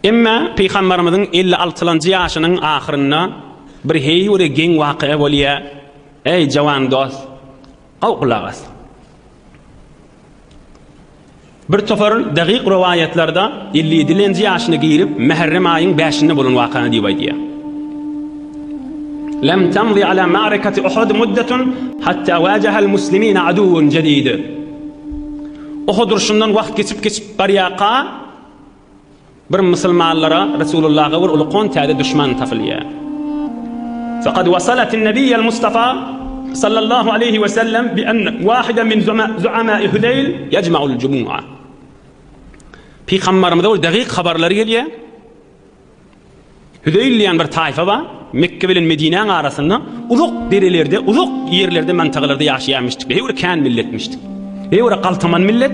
Emma Peygamberimizin 56-njy ýaşynyň ahyrynda bir heýwre geň waka bolýar. Ey jawan dost, gawqulagas. Bir tofar daqiq riwayetlarda 57-nji ýaşyny girip Muharram aýyň 5-nde bolan wakany diýip aýdýar. Lam tamdi ala ma'rakati Uhud muddatun hatta wajaha al-muslimin aduwwan jadid. Uhud urşundan wagt geçip barýaqa bir musulmanlara Resulullah'a bir ulqon täze düşman tapylýar. Faqad wasalat an-nabiy al-Mustafa sallallahu alayhi ve sellem bi anna wahida min zu'ama'i Hudayl yajma'u al-jumu'a. Peygamberimizde o daqiq habarlar gelýär. Hudayl diýen bir taýfa bar. Mekke bilen Medine arasynda uzak derelerde, uzak ýerlerde, mantagalarda ýaşaýarmyşdyk. Heýwre kän milletmişdik. Heýwre galtaman millet.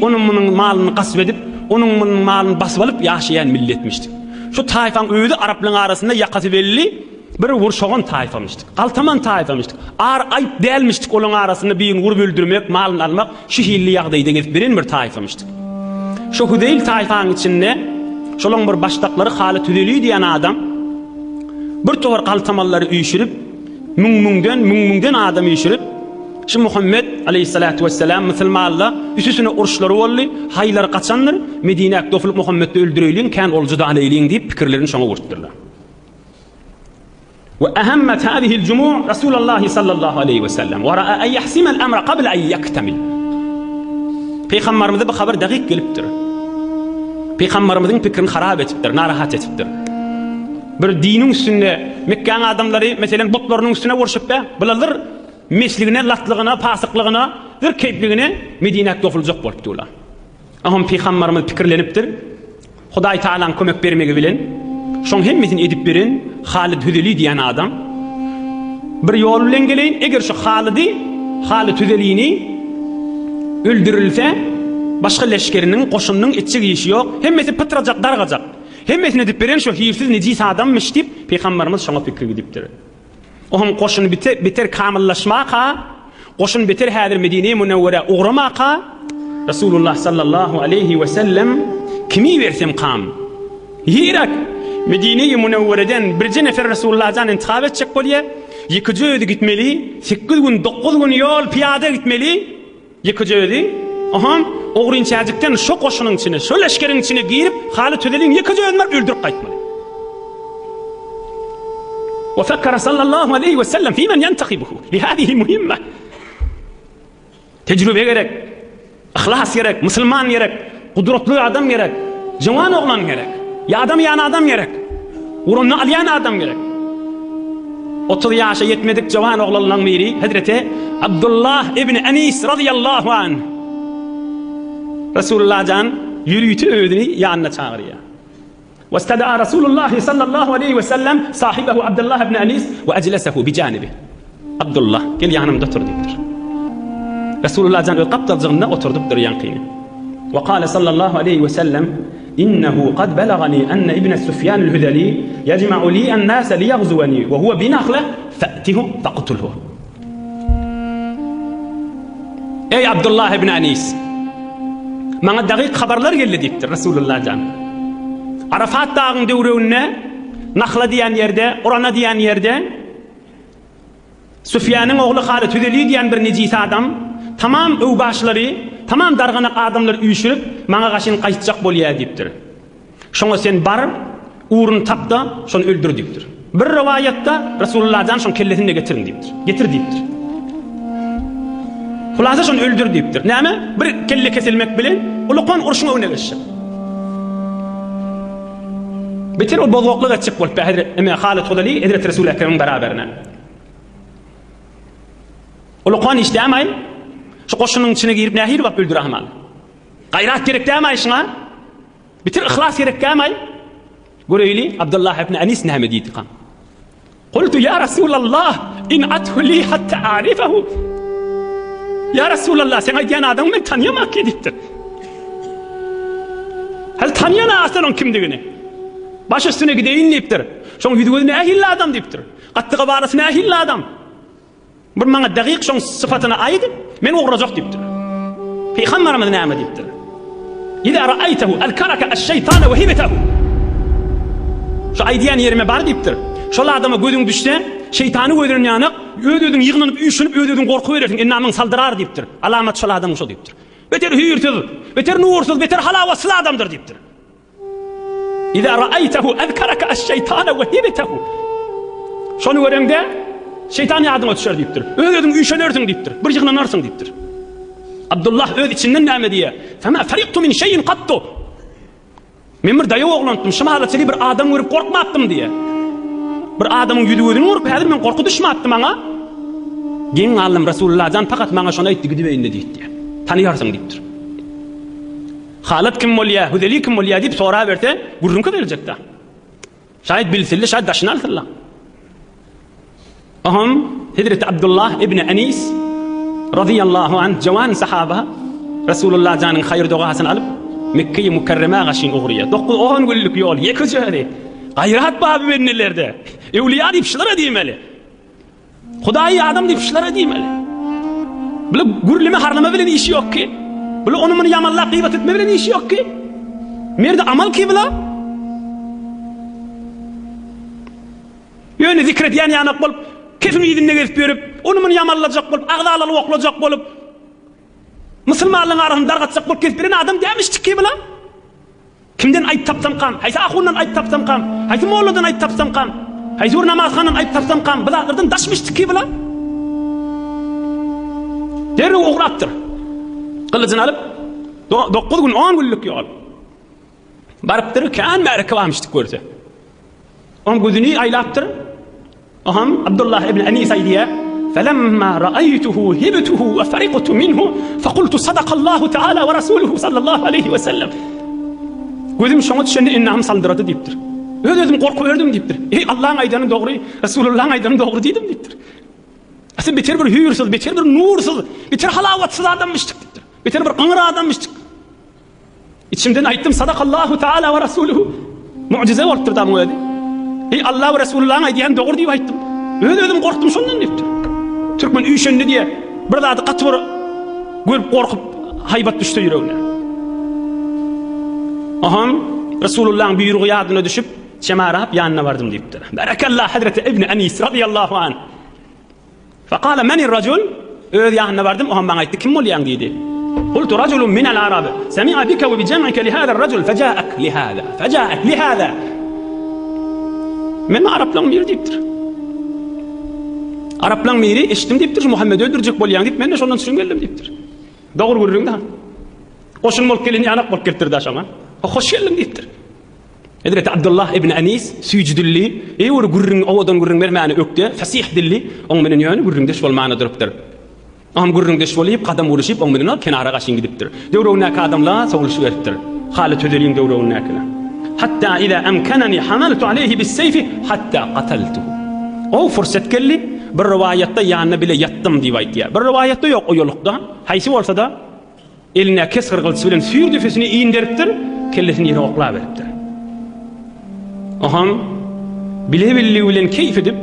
Onun malyny gasp edip, onun malyny basyp alyp ýaşaýan milletmişdik. Şu taýfaň öýde Araplyň arasynda ýakaty belli bir wurşagan taýfamışdyk. Galtaman taýfamışdyk. Aýp dälmişdik olaň arasynda birini wurp öldürmek, malyny almak, şu hilli ýagdaýda gelip birin bir taýfamışdyk. Şu Hudayl taýfaň içinde şolaň bir başdaklary Halit Hudayli diýen adam bir towar galtamallary üýşürip, müňden adam üýşürip, şu Muhammed aleyhissalatu vesselam musulmanlar üstüne uruşlary boldy, haýlar gaçanlar, Medine'ye dofulup Muhammed'i öldüreýin, kän oljuda alaýyn diýip pikirlerini şoňa gurtdurlar. Ve ahammat hadihi al-jumu' Rasulullah sallallahu aleyhi ve sellem ve ra'a an yahsima al-amra qabla an yaktamil. Peygamberimize bu haber daqiq gelipdir. Peygamberimizin pikirini harap etipdir, narahat etipdir. Bir dinin üstünde Mekke'nin adamları mesela botlarynyň üstüne worşup bular mesligine, latlygyna, pasyklygyna, bir keypligine Medine'ye dofulacak bolupdylar. Aham Peygamberimiz pikirlenipdir. Hudaý Taalaň kömek bermegi bilen şoň hemmesini edip berin Halit Hudayli diýen adam bir ýol bilen geleýin, eger şu Halit Hudayli'ni öldürilse başga leşkeriniň, goşunyň etçi işi ýok, hemmesi pytrajak, dargajak. Hemmesini edip beren şu hiýrsiz nejis adammış diýip Peygamberimiz şoňa pikir edipdir. Ohum goşun biter kamillaşmaka, goşun biter häzir Medine-i Munawwara uğramaka, Resulullah sallallahu aleyhi ve sellem kimi versem kam? Hirak Medine-i Munawwara'dan bir nefer Resulullah'dan intihab etjek bolýar. 2 jöýdi gitmeli, 8 gün 9 gün ýol piyada gitmeli. 2 jöýdi. Aham ogrinçäjikden şu goşunyň içine, şu leşkeriň içine girip Halit Hudayliň 2 jöýünü öldürip gaýtmaly. وفكر صلى الله عليه وسلم في من ينتخبه لهذه المهمة. Tecrübe gerek, ihlas gerek, Müslüman gerek, kudretli adam gerek, jawon oglan gerek, ýa adam gerek, urunny alýan adam gerek. 30 ýaşa yetmedik jawon oglanlaryň biri Hazreti Abdullah ibn Anis radıyallahu anh. Resulullah'dan yürüyütü öýdüni ýanyna çagyrýar. واستدعى رسول الله صلى الله عليه وسلم صاحبه عبد الله بن أنيس وأجلسه بجانبه. عبد الله قال yanımda otur diýipdir. Resulullah can öqapda jygyna oturdypdyr ýankyny. وقال صلى الله عليه وسلم إنه قد بلغني أن ابن سفيان الهذلي يجمع لي الناس ليغزوني وهو بنخلة فأته فاقتله. Ey Abdullah ibn Anis, maňa daqiq habarlar geldi diýipdir Resulullah can. Arafat dağın döwrüne Nahla diýen ýerde, Urana diýen ýerde Süfyanyň ogly Halit Hudayli diýen bir nejis adam, tamam öwbaşlary, tamam darganak adamlar üýşürip maňa gaşyn gaýtjak bolýar diýipdir. Şoňa sen barıp uruny tapda, şonu öldür diýipdir. Bir riwayatda Resulullah'dan şoň kellesini getirin diýipdir. Getir diýipdir. Hulasa şonu öldür diýipdir. Näme? Bir kelle kesilmek bilen ulaqan urşuňa öne geçýär. Beter o bozokluğa çık bol behir eme Halit Hudayli Hazret Resul Ekrem'in beraberine. Uluqan işlemay, şu goşunyň içine girip nähir bap öldürähmal. Gayrat gerek dämay şuna. Beter ihlas gerek dämay. Göreýli Abdullah ibn Anis näme diýdi kan. Qultu ya Resulallah in athu li hatta a'rifahu. Ya Resulallah sen aýdýan adamy men tanýamak diýipdir. Hal tanýana aslyn kimdigini? Baş üstüne gideyin diýipdir. Şoň ýüzüne ähilli adam diýipdir. Gattyga barasyna ähilli adam. Bir maňa daqiq şoň sypatyna aýdyp, men ugrajak diýipdir. Peygamberimiz näme diýipdir? İza ra'aytahu alkaraka ash-şeytana ve hibetehu. Şu aydiyan yerime bar diptir. Şol adama gözüň düşse, şeytany gözüň ýanyk, ödüdüň ýygynyp üşünip ödüdüň gorku berersiň, ennamyň saldyrar diptir. Alamat şol adam şol diptir. Beter hüýrsiz, beter nursyz, beter halawatsız adamdır diptir. İza ra'aytahu alkaraka ash-şeytana ve hibetehu. Şonu görende şeytan ýadyňa düşer diptir. Ödüdüň üşenersiň diptir. Bir ýygnanarsın diptir. Abdullah öz içinden näme diýe? Fema fariqtu min şeyin qattu. Men bir daýa oglandım, şymalaçyly bir adam görüp gorkmapdym diýe. Bir adamyň ýüzüni görüp häzir men gorku düşmapdym aňa. Geň alym Rasulullahdan fakat maňa şonu aýtdy gidibeýinde diýdi. Tanýarsyň diýipdir. Halat kim bolýa, Hudeli kim bolýa diýip sora berse, gurrunka geljekda. Şaýat bilsille, şaýat daşyny aldylar. Aham Hazrat Abdullah ibn Anis radıyallahu anh jawan sahaba Rasulullah janyň hayır dogasyny alyp Mekke-i Mukarrema gaşyn ugryya. 9-10 günlük ýol, ýeki jary. Gaýrat baby bennelerde. Ewliya diýip şulara diýmeli. Hudaý adam diýip şulara diýmeli. Bula gürleme harlama bilen işi ýok ki. Bula onuň ýamanlap gıybet etme bilen işi ýok ki. Merde amal ki bula. Ýöne zikret ýany ýanyk bolup, kefin ýedinde gezip berip, onuň ýamanlajak bolup, agdaly oklajak bolup, Müslümanlyň arasynda dargatjak bolup gezip beren adam dämişdik ki bula. Kimden aýt tapsam kam, haýsy ahundan aýt tapsam kam, haýsy molladan aýt tapsam kam, haýsy bir namazxandan aýt tapsam kam, bilalardan daşmışdyk ki bula. Derrew ogratdyr. Kılıcını alıp 9 gün 10 günlük ýol. Barıpdyr, kan märeke barmışdyk görse. On gözüni aýlapdyr. Aham Abdullah ibn Anis aýdýa: "Felemma ra'aytuhu hibtuhu ve fariqtu minhu, faqultu sadaqallahu ta'ala ve rasuluhu sallallahu aleyhi ve sellem." Gözüm şoňa düşende ennam saldyrady diýipdir. Özüm gorku berdim diýipdir. Ey Allah'ın aýdany dogry, Rasulullah'ın aýdany dogry diýdim diýipdir. Asy beter bir hüýrsiz, beter bir nursyz, beter halawatsız adammışdyk diýipdir. Beter bir ıňra adammışdyk. İçimden aýtdym sadaqallahu ta'ala ve rasuluhu. Mucize bolupdyr da bu. Ey Allah ve Resulullah'ın aýdýan dogry diýip aýtdym. Özüm gorkdum şondan diýipdir. Türkmen üýşendi diýe bir zady gatyr görüp gorkup haýbat düşdi ýüregine. Aham Resulullah'ın buyruğu ýadyna düşüp çemarap ýanyna bardım diýipdir. Barakallah Hazreti İbn Anis radıyallahu anh. Faqala men ar-rajul? Öz ýanyna bardım, aham baňa aýtdy, kim bolýan diýdi. Qultu rajulun min al-arab sami'a bika wa bi jam'ika li hada ar-rajul faja'ak li hada. Men Araplan mir diýipdir. Araplan miri eşitdim diýipdir, Muhammed öldürjek bolýan diýip men de şondan süň geldim diýipdir. Dogry görüňde. Oşun bolup gelin ýanak bolup keltirdi aşama. Hoş geldim diýipdir. Hazrat Abdullah ibn Anis süýjüdilli, ýöre gürrüň awadan gürrüň bermäni ökde, fasih dilli, oň menen ýöne gürrüňde bolmany durupdyr. Am gürrüňde bolyp gadam uruşyp oň menen kenara gaşyn gidipdir. Döwrewne adamlar sowulşy beripdir. Halat ödeliň döwrewne akına. Hatta iza amkanani hamaltu alayhi bis-sayfi hatta qataltuhu. O fursat kelli bir riwayatda ýanyna bile ýatdym diýip aýtdy. Bir riwayatda ýok o ýolukda. Haýsy bolsa da eline kesir kılıç bilen süýür düfesini iýindiripdir, kellesini ýere oklap beripdir. Aham bilebilli bilen keyf edip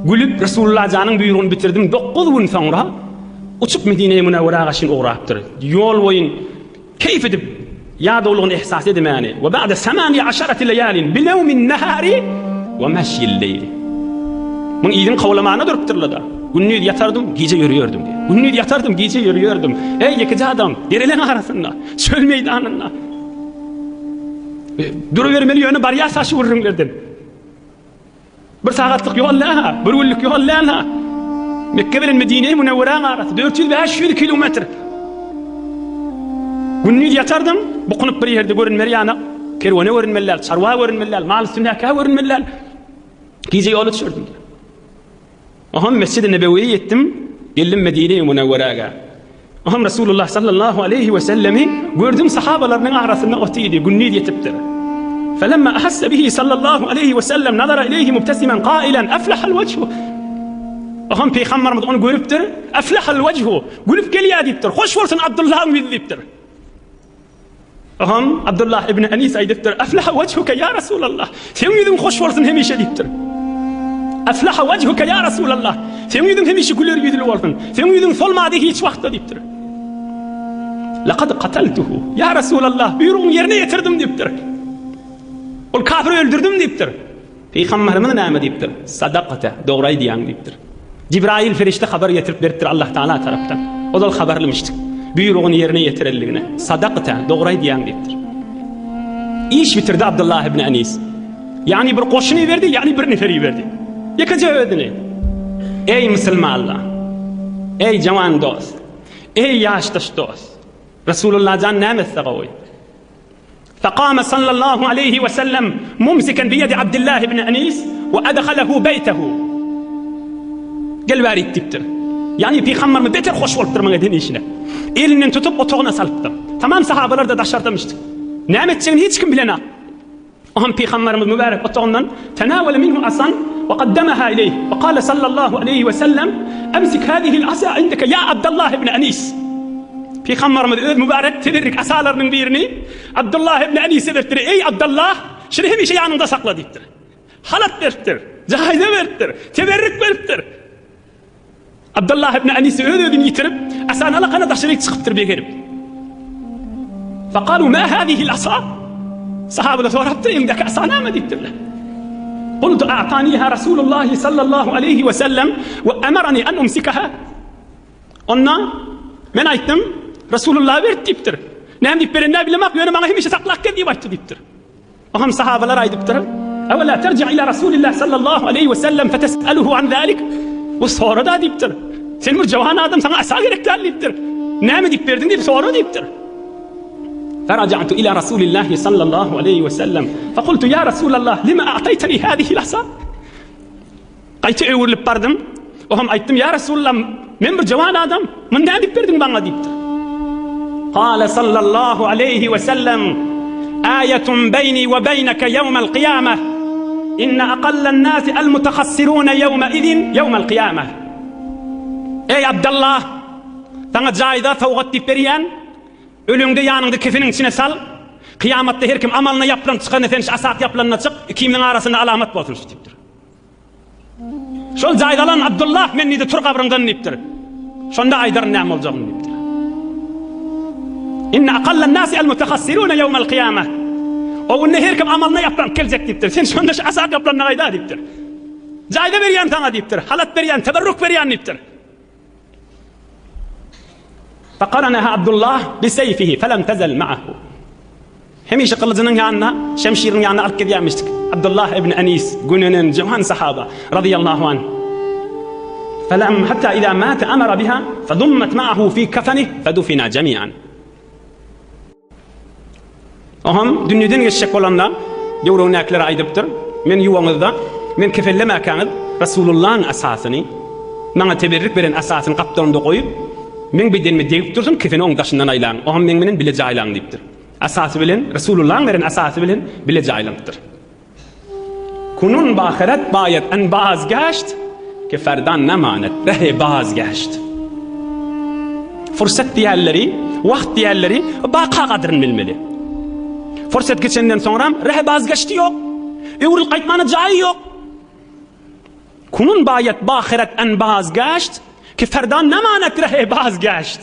gülüp Resulullah janyň buyrugyny bitirdim. 9 gün soňra uçup Medine-i Munawwara gaşyn ogurapdyr. Ýol boýun keyf edip ýadawlygyny ihsas edemäni. Ve ba'da 18 leyalin bilawmin nahari ve maşyil leyl. Mun iýdin kawlamana durupdyrlar da. Günnüz yatardım, gece yürüyordum diye. Günnüz yatardım, gece yürüyordum. Ey yekici adam, derelerin arasında, çöl meydanında. Duruvermeli yönü barya saçı vururlardım. Bir saatlik yol laha, bir günlük yol laha. Mekke bilen Medine-i Munawwara arası 400 kilometre. Günnüz yatardım, bukunup bir yerde görünmeli yana. Kervana görünmeliler, çarva görünmeliler, mal sünnaka görünmeliler. Gece yolu düşürdüm diye. Aham Mescid-i Nebevi'ye yettim, geldim Medine-i Munawwara'ga. Aham Resulullah sallallahu aleyhi ve sellemi gördüm sahabalarının arasında otiydi, günnüz yetipdir. Felemma ahasse bihi sallallahu aleyhi ve sellem nazara ileyhi mubtesimen qailen aflahal vechhu. Aham Peygamberimiz onu görüpdir, aflahal vechhu, gülüp gelýär diýipdir. Hoş bolsun Abdullah'ın yüzü diýipdir. Aham Abdullah ibn Anis aýdypdir, aflaha vechhuka ya Resulallah. Sen yüzüň hoş bolsun hemişe diýipdir. Aflaha vechhuka ya Resulallah. Sen yüzüň hemişe güler yüzlü bolsun. Sen yüzüň solmady hiç wagtda diýipdir. لقد قتلته ya Resulallah buyruğun yerine getirdim deyiptir. Ol kafiri öldürdüm deyiptir. Peygamberimiz näme deyiptir? Sadaqata, dogry diýen deyiptir. Cibrail ferişte haber getirip beripdir Allah Taala tarapdan. O da haberlemiştik. Buyruğun yerine getirildigine. Sadaqata, dogry diýen deyiptir. İş bitirdi Abdullah ibn Anis. Yani bir koşunu verdi, yani bir neferi verdi. Yakaca ödünü. Ey Müslümanlar, ey cavan dost, ey yaştaş dost. Resulullah can näme gowy. فقام صلى الله عليه وسلم ممسكا بيد عبد الله بن أنيس وأدخله بيته. قال وارد تبتر. Yani Peygamberimiz beter hoş bolup durmaň edin işine. Elinden tutup otağına salıptı. Tamam sahabeler da daşardamıştı. Näme etjegini hiç kim bilen. Aham Peygamberimiz mübarek otağından tenawala minhu asan ve qaddamaha ileyh ve qala sallallahu aleyhi ve sellem emsik hadihi al-asa indaka ya Abdullah ibn Anis. Peygamberimiz mübarek teberrik asalarının birini Abdullah ibn Anis'e vertir. Ey Abdullah, şunu hemişe yanında sakla deyiptir. Halat veriptir, caize veriptir, teberrik veriptir. Abdullah ibn Anis'i ödünü yitirip asana alaqana daşırık çıkıptır begerip. Faqalu ma hadihi al-asa? Sahabeler soraptır, indeki asa näme deyiptirler. Qultu a'taniha Rasulullah sallallahu aleyhi ve sellem ve emarani an umsikaha. Onna men aytdım, Resulullah verdi deyiptir. Näme deyip berenler bilemek, yönü bana hemişe saklak diýip aytdy deyiptir. Aham sahabeler aydypdyr. Evela terci ila Rasulillah sallallahu aleyhi ve sellem fetes'aluhu an zalik. Bu sonra da deyiptir. Sen bir cavan adam sana asa gerekler deyiptir. Näme deyip berdin deyip sonra deyiptir. فرجعت إلى رسول الله صلى الله عليه وسلم فقلت يا رسول الله لما أعطيتني هذه العصا؟ قيت أورلب بردم وهم أيتم يا رسول الله من جوان آدم من نادي بردم بان ديبت. قال صلى الله عليه وسلم آية بيني وبينك يوم القيامة إن أقل الناس المتخسرون يومئذ يوم القيامة. أي عبد الله تنجا جايدا توغتي بريان ölüňde ýanynda kefinin içine sal. Kıyamatda her kim amalyna yapılan çykan efendiş asat yapılanna çık, ikiminin arasında alamat bolsun deyipdir. Şol jaýdalan Abdullah mennide tur kabryndan deyipdir. Şonda aýdar näme boljagyny deyipdir. Inna aqallan nasi al-mutakhasiruna yawm al-qiyamah. O günde her kim amalyna yapılan geljek deyipdir. Sen şonda asat yapılanna aýda deyipdir. Jaýda berýän taňa deyipdir. Halat berýän, teberrük berýän deyipdir. فقرنها عبد الله بسيفه فلم تزل معه. Hemişe kılıcının yanına, şemşirin yanına alıp gidiyormuştuk. Abdullah ibn Anis, gününün cihan sahaba radıyallahu anh. فلم حتى إذا مات أمر بها فضمت معه في كفنه فدفنا جميعا. Aham dünyadan geçecek olanlar yavruğun akları aydıptır. Men yuvanızda, men kefelleme kanıd Resulullah'ın asasını, bana teberrik veren asasını kaptanında koyup men bedenime deyip dursun kefeni oň daşyndan aýlan. Oňam men menen bile jaýlan diýipdir. Asasy bilen Resulullah'ın veren asasy bilen bile jaýlandyr. Kunun bahiret bayet en bazgaşt ke ferdan nemanet rehe bazgaşt. Fursat diýerleri, wagt diýerleri baqa gadryny bilmeli. Fursat geçenden soňra rehe bazgaşty ýok. Öwrül gaýtmana jaýy ýok. Kunun bayet bahiret en bazgaşt ki ferdan nemanet rehe bazgaşt.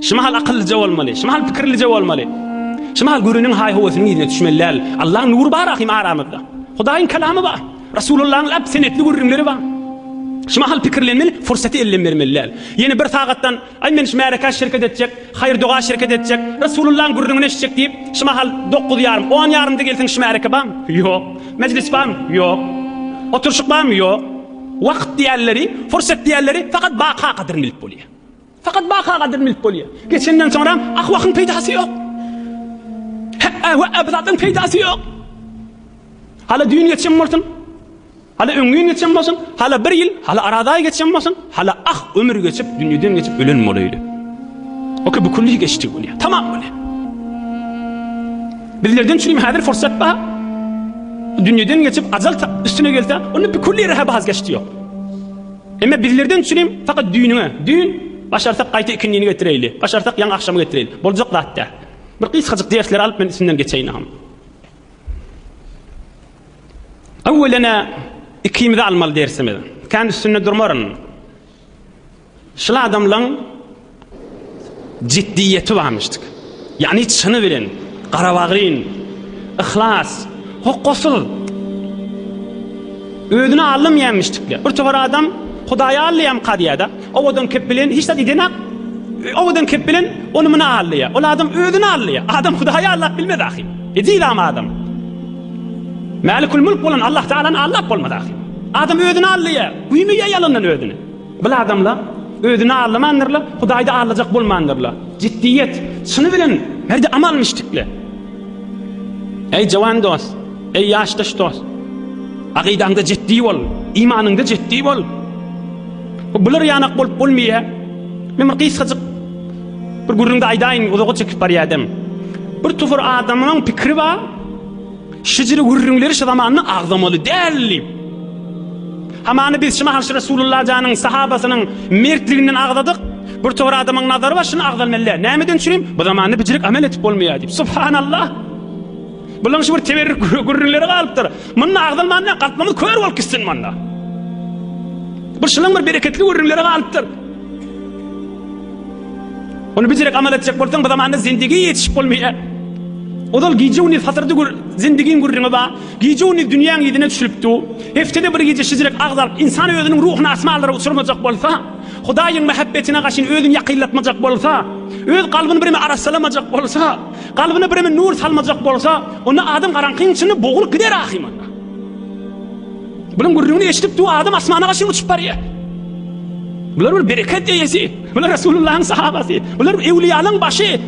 Şumal akıllıca olmalı, şumal fikirlice olmalı. Şumal görünün hay howasynyň ýerine düşmelläl. Allah'ın nuru bar ahim aramyzda. Hudaýyň kalamy bar. Resulullah'ın lap senetli görünleri bar. Şumal pikirlenmeli, fursaty elden bermeliler. Ýene bir sagatdan ay men şemereka şirket etjek, hayır doğa şirket etjek, Resulullah'ın görününe eşitjek diýip şumal 9:30, 10:30da gelsin şemereka bar? Ýok. Meclis bar? Ýok. Oturşyk barmy? Ýok. Wagt diýerleri, fursat diýerleri fakat baqa gadryny bilip bolýar. Fakat baqa gadryny bilip bolýar. Geçenden soňra ahwakyň peýdasy ýok. Wa abdatyň peýdasy ýok. Hala düýün geçen bolsun. Hala öňüň geçen bolsun. Hala 1 ýyl, hala arada geçen bolsun. Hala ömür geçip, dünýeden geçip ölen bolaydy. O ki bu kulli geçdi bolýar. Tamam bolýar. Bizlerden şuny häzir fursat bar. Dünyadan geçip azal üstüne gelse onu bir kulli rehe bazgaştı yok. Ama bizlerden düşüneyim fakat düğününe. Düğün başarsak qayta ikinliğini getireyli. Başarsak yan akşamı getireyli. Bolacak da hatta. Bir kısacık dersler alıp ben isimden geçeyim. Evvelena ikimize almalı dersimizden. Kendi üstüne durmarın. Şıla adamlan ciddiyeti varmıştık. Yani çını bilen, qarabağrin, ihlas, hoqqosul. Ödünü alınmayanmıştık. Bir tovar adam Hudaya allayam qadiyada. Ovadan kep bilen hiç de didenak. Ovadan kep bilen onu mına allaya. Ola adam ödünü allaya. Adam Hudaya Allah bilmedi ahi. Edil ama adam. Malikul mulk bolan Allah Teala'nın Allah bolmadı ahi. Adam ödünü allaya. Uymuya yalandan ödünü. Bil adamla ödünü allamandırla, Hudayda allacak bolmandırla. Ciddiyet. Şunu bilen nerede amalmıştıkla. Ey cavan dost, ey yaştaş dost. Aqidanda ciddi ol, imanında ciddi ol. Bular yanak bolup bolmaya. Men bir qysgaçyk bir gurrunda aydayn odaga çekip barýadym. Bir tufur adamyň pikri bar. Şijiri gurrunları şu zamanny agzamaly däl. Hamany biz şuna Hazreti Resulullah janyň sahabasynyň mertliginden agzadyk. Bir tufur adamyň nazary bar, şunu agzalmaly. Nämeden çürüm? Bu zamanny bijirik amel etip bolmaýar diýip. Subhanallah. Bulan şu bir teberrük gurrunları galypdyr. Muny agzalmandan qalpmamy kör bolup gitsin manda. Bu şunun bir bereketli gurrunları galypdyr. Onu bijirik amel etjek bolsaň bu zamanny zindigi yetişip bolmaýar. Odal gijewni hasardy zindigin gurrungy bar. Gijewni dünýäň ýedine düşülipdi. Heftede bir gije şijirik agzalyp insan özüniň ruhuny asmanlara uçurmajak bolsa, Hudaýyň mehabbetine gaşyn özüni ýakynlatmajak bolsa, öz galbyny birime arasalamajak bolsa, galbyna birime nur salmajak bolsa, onu adam garankyň içinde boğulup gider ahim. Bulan gurrungy eşitipdi, adam asmana gaşyn uçup barýar. Bular bir bereket ýesi. Bular Resulullah'ın sahabasy. Bular ewliýalaryň başy.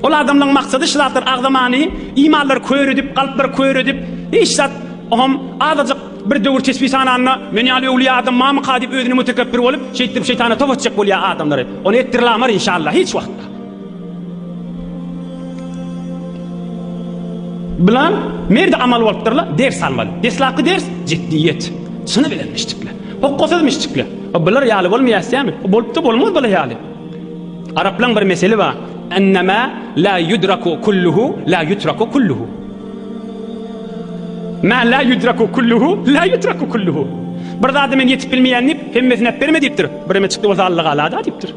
Ol adamlaryň maksady şulardyr, agzamany, imanlar kör edip, galplar kör edip, hiç zat oham azajyk bir döwür tesbih sananyny men ýaly ewliýa adam mamy qadyp özüni mütekebbir bolup, şeytana tobatjak bolýar adamlary. Onu etdirlamar inşallah hiç wagtda. Bilen merde amal bolupdyrlar, ders almaly. Deslapky ders ciddiyet. Şunu bilenmişdikler. Hoqqosuzmuşdikler. Bular ýaly bolmaýarsymy? Bolupdy bolmaz bular ýaly. Araplaryň bir meseli bar. Ennema la yudraku kulluhu la yutraku kulluhu. Ma la yudraku kulluhu la yutraku kulluhu. Bir zady men yetip bilmeýänni hemmesine berme diýipdir. Birime çykdy bolsa Allah alada diýipdir.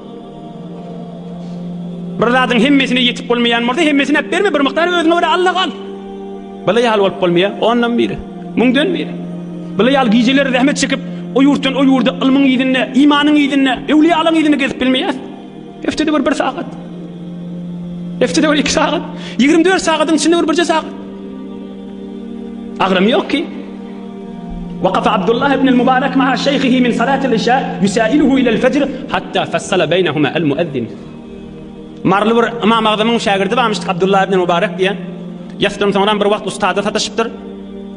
Bir zadyň hemmesine yetip bolmaýan bolsa hemmesine berme, bir mykdary özüňe göre Allah al. Bala ýaly bolup bolmaýar, ondan biri. Muňdan biri. Bala ýaly gijeler rahmet çekip o ýurtdan o ýurda ilmiň ýedine, imanyň ýedine, ewliýalaryň ýedine gezip bilmeýär. Eftede bir saat. Eftede bir 2 saat. 24 saatyň içinde bir saat. Agram yok ki. وقف عبد الله بن المبارك مع شيخه من صلاة العشاء يسائله إلى الفجر حتى فصل بينهما المؤذن. Marly bir imam agzamyň şagirdi barmışdyk Abdullah ibn Mubarak diýen. Ýasdan soňra bir wagt ustada sataşypdyr.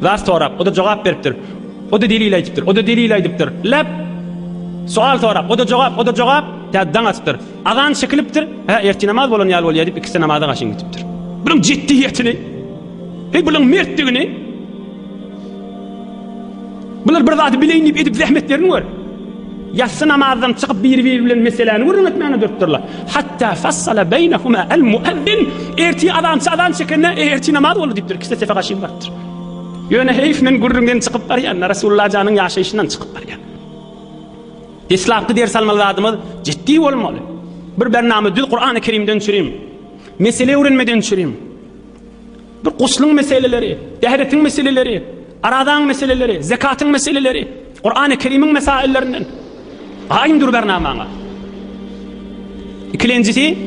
Zar sorap, o da jogap beripdir. O da delil aýdypdyr. O da delil aýdypdyr. Lep sual sorap, o da jogap täzeden açypdyr. Azan çekilipdir. Ha, erti namaz bolan ýaly bolýar diýip ikisi namaza gaşyň gitipdir. Bunyň ciddiyetini, bunyň mertligini, bular bir zat bileýin edip zähmetlerini gör. Yatsı namazdan çıkıp bir bilen meseleni görmetmeni dörttürler. Hatta fassala beynehuma el muezzin. Erti adam çekene erti namaz oldu diptir. İkisi sefe gaşyň bardyr. Ýöne heyf men gurrundan çıkıp barýan, Resulullah janyň ýaşaýşyndan çıkıp barýan. Deslapky ders almaly adamyz ciddi bolmaly. Bir bername düz Qur'an-ı Kerimden çürüm. Mesele öwrenmeden çürüm. Bir guslyň meseleleri, dehretin meseleleri, aradan meseleleri, zekatyň meseleleri, Qur'an-ı Kerim'in mesaillerinden aýyn dur bernamaňa. İkilenjisi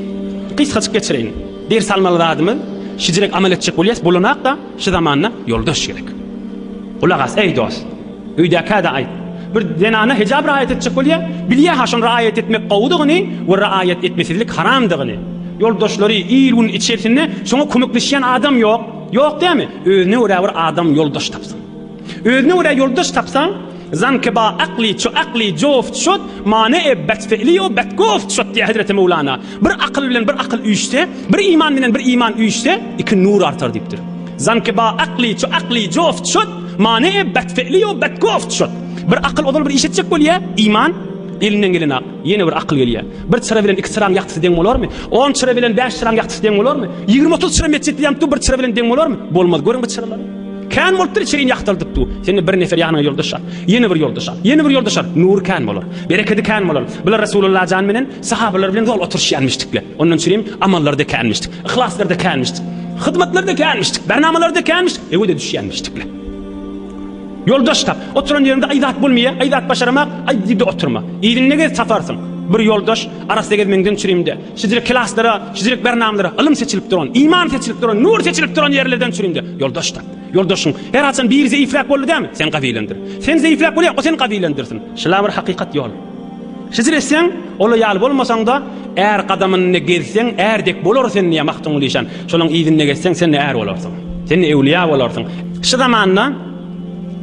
qysgaçyk geçireýin. Ders almaly adamyz şijirek amel etjek bolýas, bolanak da şu zamanna ýoldaş gerek. Ulagas ey dost, öýde kada aýt. Bir denana hijab raýat etjek bolýar, bilýär haşyn raýat etmek gowdugyny we raýat etmesizlik haramdygyny. Ýoldaşlary ýylyň içerisinde şoňa kömekleşýän adam ýok. Ýok diými? Özüne görä bir adam ýoldaş tapsyn. Özüne görä ýoldaş tapsan, zankiba akli ço akli joft şot mane betfeli o betgoft şot diye Hazreti Mevlana. Bir akıl bilen bir akıl üyüşte, bir iman bilen bir iman üyüşte iki nur artar diptir. Zankiba akli ço akli joft şot mane betfeli o betgoft şot. Bir akıl odal bir iş etjek bolýar, iman elinden gelene yeni bir akıl gelýär. Bir çıra bilen iki çıraň ýaktyrsy deň bolarmy? 10 çıra bilen 5 çıraň ýaktyrsy deň bolarmy? 20-30 çıra metçet diýip bir çıra bilen deň bolarmy? Bolmaz. Görüň bu çıralar. kan bolup içeriň ýakdyrdypdy. Seni bir nefer ýanyna ýoldaşar, ýene bir ýoldaşar, ýene bir ýoldaşar. Nur kan bolar, bereketi kan bolar. Bular Resulullah jan menen sahabalar bilen dol oturşýanmyşdyklar. Ondan çyrym amallarda kanmyşdyk, ihlaslarda kanmyşdyk, hyzmatlarda kanmyşdyk, bernamalarda kanmyşdyk, ewede düşýänmişdikler. Yoldaşlar, oturan yerinde aydat bulmaya, aydat başaramak, aydibde oturma. İyiliğine safarsın. Bir yoldaş, arasında gezmenden çürüyümde. Şizirik klaslara, şizirik bernamlara, ılım seçilip duran, iman seçilip duran, nur seçilip duran yerlerden çürüyümde. Yoldaşlar, yoldaşın, her atsan bir zayıflak oldu değil mi? Sen kafilendir. Sen zayıflak oluyor, o sen kafilendirsin. Şıla bir hakikat yol. Şizirik sen, ola yal bolmasan da, eğer kadamını gezsen, eğer dek bolor sen niye mahtun oluysan, şolun iyiliğine gezsen, sen ne eğer olarsın. Sen ne evliya olarsın. Şu zamanla,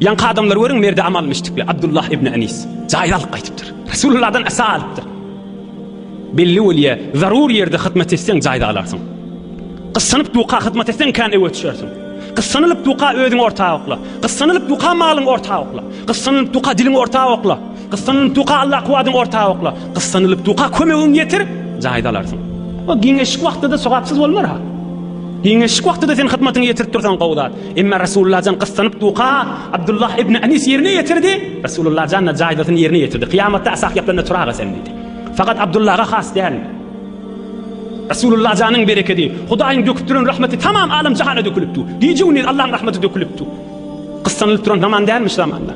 yanka adamlar görün merde amalmıştıklar. Abdullah ibn Anis. Zahid alqaytıptır. Resulullah'dan asa alıptır. Belli oliye, zarur yerde hıtmet etsen zahid alarsın. Kıssanıp duqa hıtmet etsen kan eve düşersin. Kıssanılıp duqa ödün ortağı okla. Kıssanılıp duqa malın ortağı okla. Kıssanılıp duqa dilin ortağı okla. Kıssanılıp duqa Allah kuvadın ortağı okla. Kıssanılıp duqa kömeğin yetir, zahid alarsın. O giňeşik wagtda sogapsız bolmar ha. Giňeşik wagtda sen hyzmatyny ýetirip dursan gowdat. Emma Resulullah'dan kıssanyp duqa Abdullah ibn Anis yerine yetirdi. Resulullah'dan zaidatını yerine yetirdi. Kıyamatda asaq yaplarına turağa sen dedi. Fakat Abdullah'a has değil. Resulullah'ın bereketi, Hudaýyň döküp duran rahmeti tamam alam cahana dökülüpdi. Diýjegini Allah'ın rahmeti dökülüpdi. Kıssanyp duran zaman dälmiş zamanda.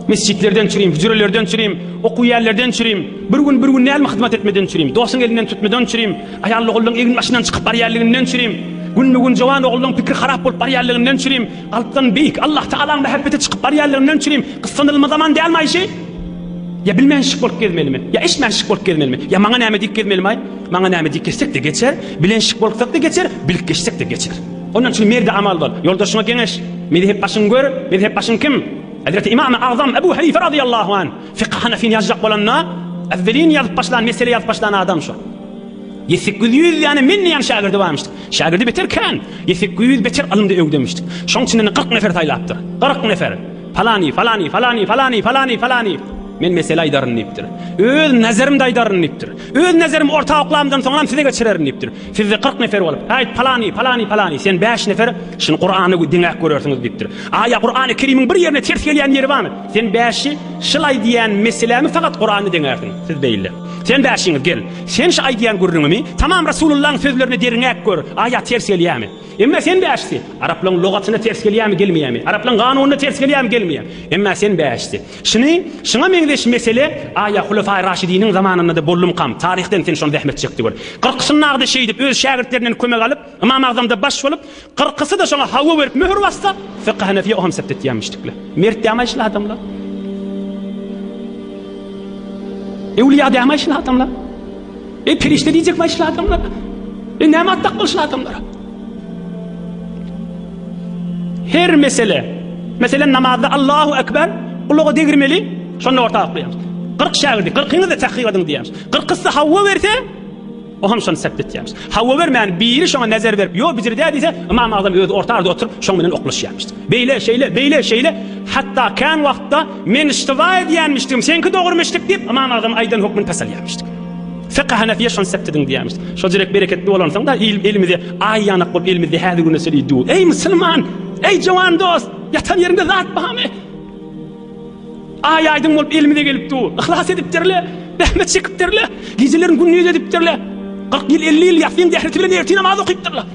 Mescitlerden çürüyüm, hücrelerden çürüyüm, okuw ýerlerden çürüyüm, bir gün näme hyzmat etmeden çürüyüm, dostuň elinden tutmadan çürüyüm, aýally oğullyň egin başyndan çykyp barýarlygynden çürüyüm, gün jowan oğullyň pikir harap bolup barýarlygynden çürüyüm, altdan beýik Allah Taala'nın muhabbeti çykyp barýarlygynden çürüyüm. Kıssanylma zaman dälmäýşi? Ya bilmenşik bolup gelmelimi? Ya işmenşik bolup gelmelimi? Ya maňa näme diýip gelmelimi? Maňa näme diýip geçsek de geçer, bilenşik bolsak da geçer, bilip geçsek de geçer. Ondan üçin merde amal bol. Yoldaşyma geňeş, mezhep başyň gör, mezhep başyň kim? Hazreti İmam-ı Azam Ebu Hanife radıyallahu anh fiqh hanefini yazacak bolanna evvelin yazıp başlayan, mesele yazıp başlayan adam şu. 700 yani minniyen şagirdi varmıştık. Şagirdi beterken 700 beter alımda ögdemiştik. Şoň içinden 40 nefer taýlapdyr. 40 nefer. Falani. Men mesele aydarynlypdyr. Öz nazarimda aydarynlypdyr. Öz nazarim ortaoklamdan soňra size geçirerini. Sizde 40 nefer bolup, hayt falani. Sen 5 nefer şunu Kur'any diňek görersiňiz diýipdir. Aya Kur'any Kerimiň bir ýerine ters gelýän ýeri barmy? Sen 5'i şylay diýen meselemi fakat Kur'any diňersiň. Siz beýle. Sen 5'iňiz gel. Sen şu aýdýan görürüňmi? Tamam Resulullah'ın sözlerini deriňek gör. Aya ters gelýärmi? Emma sen 5'si. Araplyň logatyna ters gelýärmi, gelmeýärmi? Araplyň ganunyna ters gelýärmi, gelmeýärmi? Emma sen 5'si. Şuna meňdeş mesele aya Hulefai Raşidiniň zamanynda da bollum kam. Tarihden sen şonu zähmet çekdi gör. 40'synagda şey dip öz şagirdlerinden kömek alıp, Imam Azamda baş bolup, 40'sı da şoňa hawa berip möhür bassa, fiqh hanefiýe oham septet ýanmışdyklar. Mert dämeýşli adamlar. Ewliya dämeýşli adamlar. Perişte diýjek başly adamlar. Näme atdak bolşy adamlar. Her mesele, mesela namazda Allahu Ekber, uluğa degirmeli, şonu ortağa koyamız. 40 şagirdi, 40'ını da tahqiq edin diýämiz. 40'sı hawa berse, o ham şonu septet diýämiz. Hawa bermän biri şoňa nazar berip, yo bizir diýse, Imam Azam öz ortaýda oturup şoň bilen oklaşýarmyş. Beýle şeyle, hatta kan wagtda men istiwa edýänmişdim, senki dogurmuşdyk diýip Imam Azam aýdan hukmyny tasalýarmyşdyk. Fiqh hanefiýe şonu septedin diýämiz. Şo direk bereketli bolansaň da ilmide aýyanyk bolup ilmide häzir güneseli diýip. Ey musulman, ey jawan dost, yatan yerinde zat bahamy. Aýaýdyň bolup ilmide gelipdi. Ihlas edipdirler, rahmet çekipdirler, gizelerin günni edipdirler. 40 ýyl 50 ýyl ýatsyn dähreti bilen erti namaz okypdyrlar.